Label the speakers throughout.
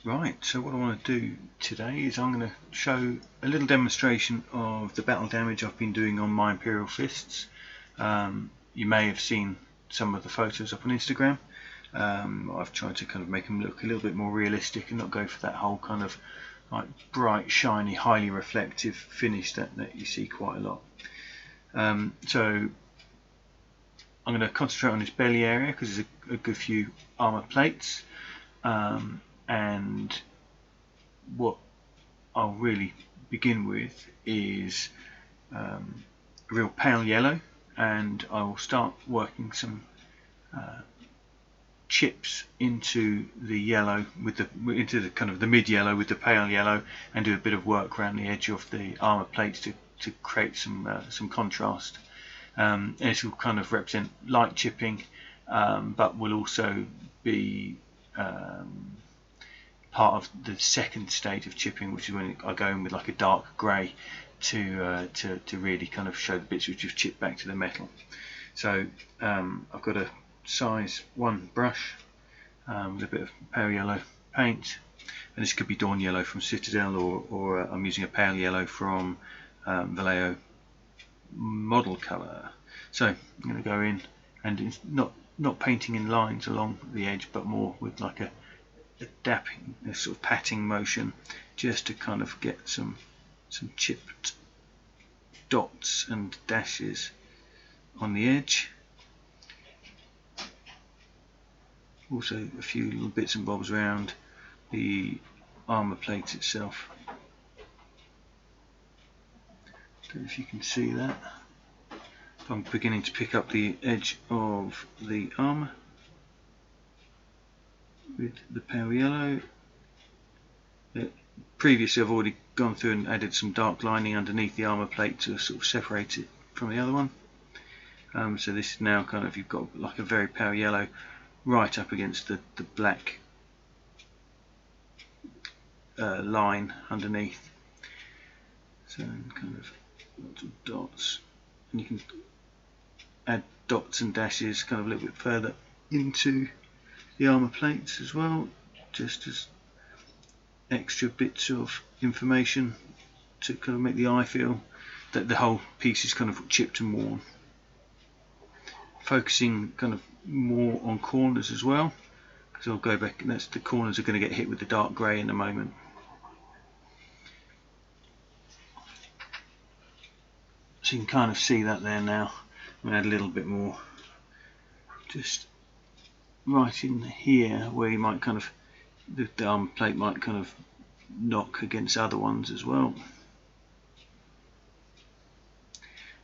Speaker 1: Right, so what I want to do today is I'm going to show a little demonstration of the battle damage I've been doing on my Imperial Fists. You may have seen some of the photos up on Instagram. I've tried to kind of make them look a little bit more realistic and not go for that whole kind of like bright, shiny, highly reflective finish that you see quite a lot. So I'm going to concentrate on this belly area because there's a good few armour plates. And what I'll really begin with is a real pale yellow, and I will start working some chips into the yellow into the kind of the mid yellow with the pale yellow, and do a bit of work around the edge of the armor plates to create some contrast. This will kind of represent light chipping, but will also be part of the second stage of chipping, which is when I go in with like a dark grey to really kind of show the bits which you've chipped back to the metal. So I've got a size 1 brush with a bit of pale yellow paint, and this could be Dawn Yellow from Citadel, or I'm using a pale yellow from Vallejo Model Colour. So I'm going to go in, and it's not painting in lines along the edge, but more with like a dapping, a sort of patting motion, just to kind of get some chipped dots and dashes on the edge. Also a few little bits and bobs around the armour plate itself. Don't know if you can see that. I'm beginning to pick up the edge of the armour with the pale yellow. Previously I've already gone through and added some dark lining underneath the armour plate to sort of separate it from the other one. So this is now kind of, you've got like a very pale yellow right up against the black line underneath. So kind of lots of dots, and you can add dots and dashes kind of a little bit further into the armour plates as well, just as extra bits of information to kind of make the eye feel that the whole piece is kind of chipped and worn. Focusing kind of more on corners as well, because I'll go back, and that's the corners are going to get hit with the dark grey in a moment. So you can kind of see that there now. I'm going to add a little bit more just right in here, where you might kind of, the armor plate might kind of knock against other ones as well.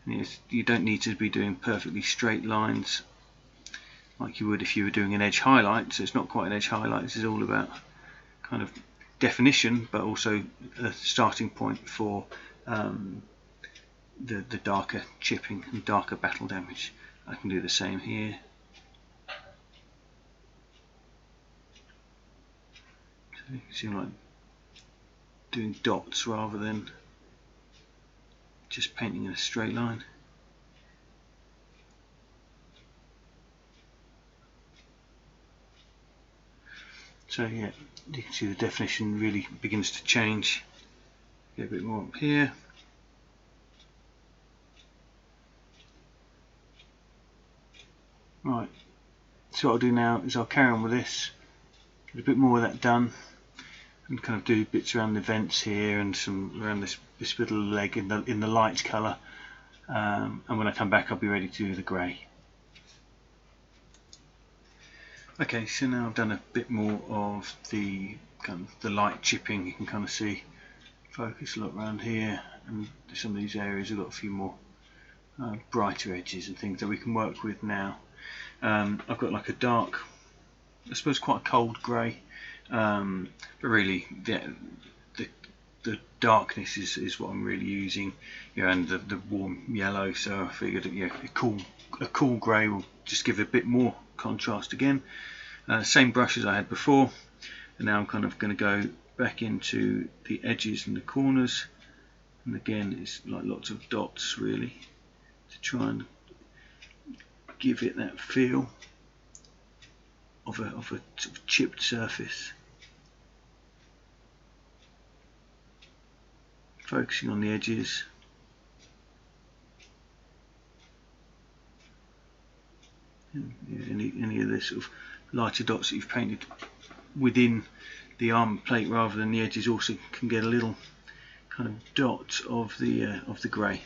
Speaker 1: And yes, you don't need to be doing perfectly straight lines like you would if you were doing an edge highlight. So it's not quite an edge highlight, this is all about kind of definition, but also a starting point for the darker chipping and darker battle damage. I can do the same here. So you see, I'm like doing dots rather than just painting in a straight line. So yeah, you can see the definition really begins to change. Get a bit more up here. Right, so what I'll do now is I'll carry on with this, get a bit more of that done, and kind of do bits around the vents here and some around this little leg in the light colour, and when I come back I'll be ready to do the grey. Okay, so now I've done a bit more of the kind of the light chipping. You can kind of see, focus a lot around here, and some of these areas have got a few more brighter edges and things that we can work with now. I've got like a dark, I suppose quite a cold grey, but really the darkness is what I'm really using, and the warm yellow. So I figured a cool grey will just give a bit more contrast again. Same brush as I had before, and now I'm kind of going to go back into the edges and the corners, and again it's like lots of dots really to try and give it that feel of a sort of chipped surface. focusing on the edges. Any of the sort of lighter dots that you've painted within the armour plate rather than the edges also can get a little kind of dot of the grey.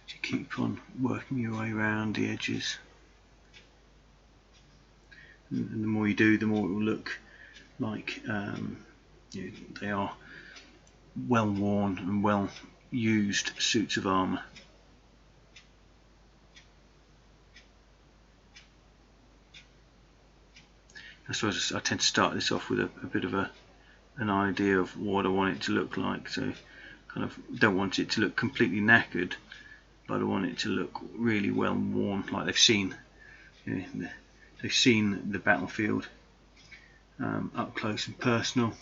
Speaker 1: So keep on working your way around the edges, and the more you do, the more it will look like they are well worn and well used suits of armour. I suppose I tend to start this off with a bit of an idea of what I want it to look like, so kind of don't want it to look completely knackered, but I want it to look really well worn, like they've seen the battlefield up close and personal.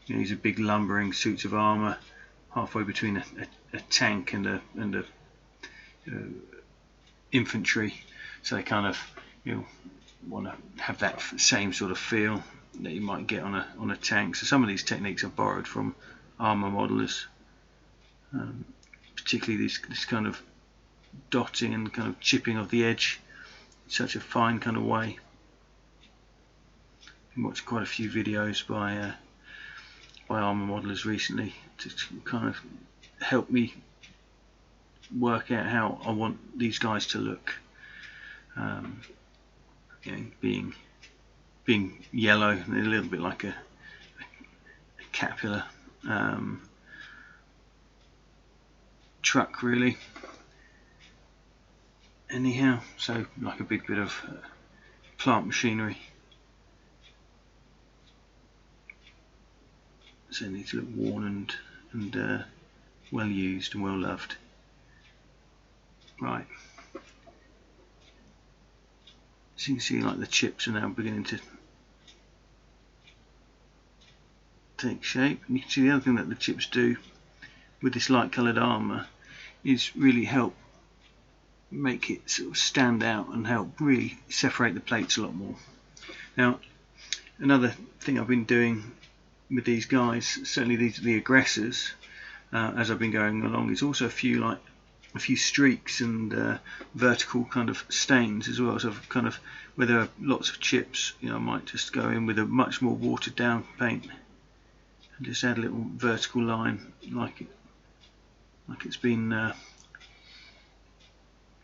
Speaker 1: These are big lumbering suits of armour, halfway between a tank and a infantry. So they kind of want to have that same sort of feel that you might get on a tank. So some of these techniques are borrowed from armour modelers, particularly this kind of dotting and kind of chipping of the edge in such a fine kind of way. I've watched quite a few videos by armour modelers recently to kind of help me work out how I want these guys to look. Being yellow and a little bit like a Caterpillar truck, really. Anyhow, so like a big bit of plant machinery. So it needs to look worn and well used and well loved. Right. So you can see like the chips are now beginning to take shape. And you can see the other thing that the chips do with this light coloured armour is really help make it sort of stand out and help really separate the plates a lot more. Now, another thing I've been doing with these guys, certainly the aggressors, as I've been going along, is also a few streaks and vertical kind of stains as well. So I've kind of, where there are lots of chips, I might just go in with a much more watered down paint and just add a little vertical line, like it's been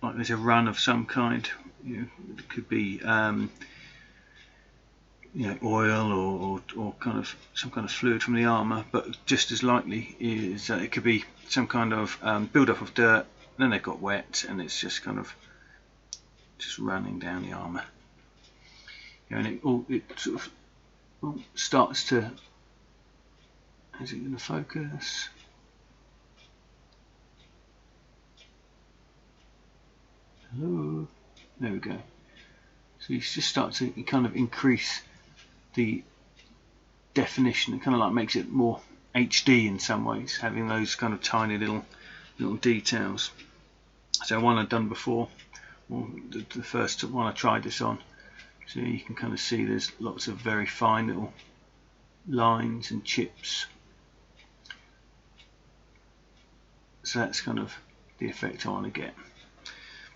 Speaker 1: like there's a run of some kind. It could be oil or kind of some kind of fluid from the armour, but just as likely is that it could be some kind of build up of dirt, then they got wet and it's just kind of just running down the armour. And it sort of starts to, is it going to focus? Hello, there we go. So you just start to kind of increase the definition. It kind of like makes it more HD in some ways, having those kind of tiny little details. So one I've done before, or the first one I tried this on, so you can kind of see there's lots of very fine little lines and chips. So that's kind of the effect I want to get.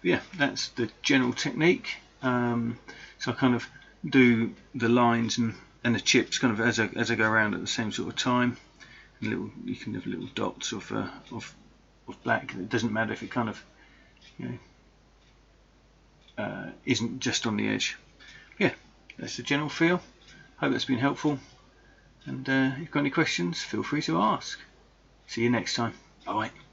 Speaker 1: But yeah, that's the general technique. So I kind of do the lines and the chips kind of as I go around at the same sort of time. And you can have little dots of black. It doesn't matter if it kind of isn't just on the edge. Yeah, that's the general feel. Hope that's been helpful. And if you've got any questions, feel free to ask. See you next time. Bye bye.